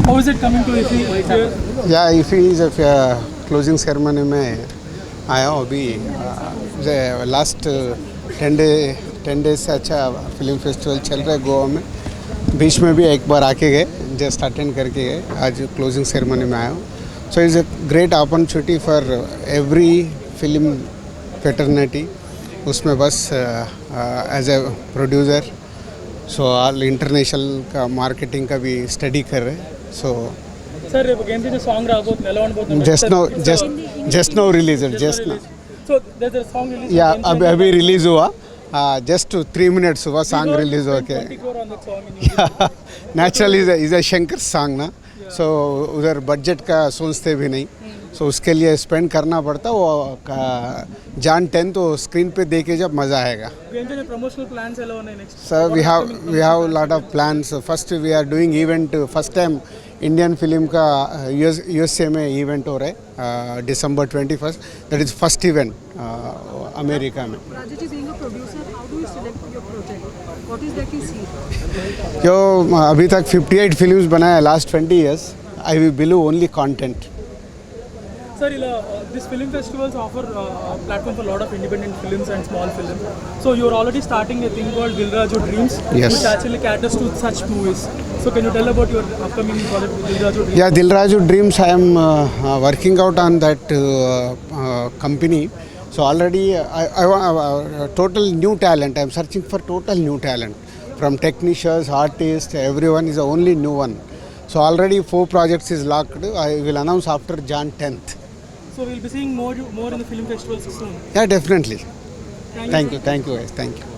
How is it coming to Iffi? या इफ़ी is closing ceremony में आया हूँ अभी लास्ट 10 डेज से अच्छा फिल्म फेस्टिवल चल रहा है गोवा में. बीच में भी एक बार आके गए, जस्ट अटेंड करके गए. आज क्लोजिंग सेरेमनी में आया हूँ. So is a great opportunity for every film fraternity. उसमें बस as a producer so all international का मार्केटिंग का भी स्टडी कर रहे हैं. सो Sir, రేపు గేమ్స్ సాంగ్ రాబోతుంది ఎలా ఉండబోతుంది? Just now release just now So there's a song release. या अभी रिलीज हुआ. जस्ट 3 मिनट्स हुआ सॉन्ग रिलीज हो के. 20 crore on that song in India. Naturally is a Shankar song ना. सो उधर बजट का सोचते भी नहीं. सो उसके लिए स्पेंड करना पड़ता. वो जान 10 तो स्क्रीन पे देखे जब मज़ा आएगा. ఏంటంటే ప్రమోషనల్ ప్లాన్స్ ఎలా ఉన్నాయి next? Sir we have lot of plans. First we are doing event. First time Indian film का यूएसए में इवेंट हो रहा है December 21st. That is first event America में. Raju ji, being a producer, how do you select your project? What is that you see? जो अभी तक 58 films बनाया last 20 years. I will believe only content. Sir, this film festivals offer a platform for a lot of independent films and small films. So you're already starting a thing called Dil Raju Dreams, Yes. which actually caters to such movies. So can you tell about your upcoming project Dil Raju Dreams? Yeah, Dil Raju Dreams, I am working out on that company. So already I want total new talent. I am searching for total new talent. From technicians, artists, everyone is the only new one. So already 4 projects is locked. I will announce after Jan 10th. So we'll be seeing more in the film festivals soon. Yeah, definitely. Thank you. Thank you guys. Thank you.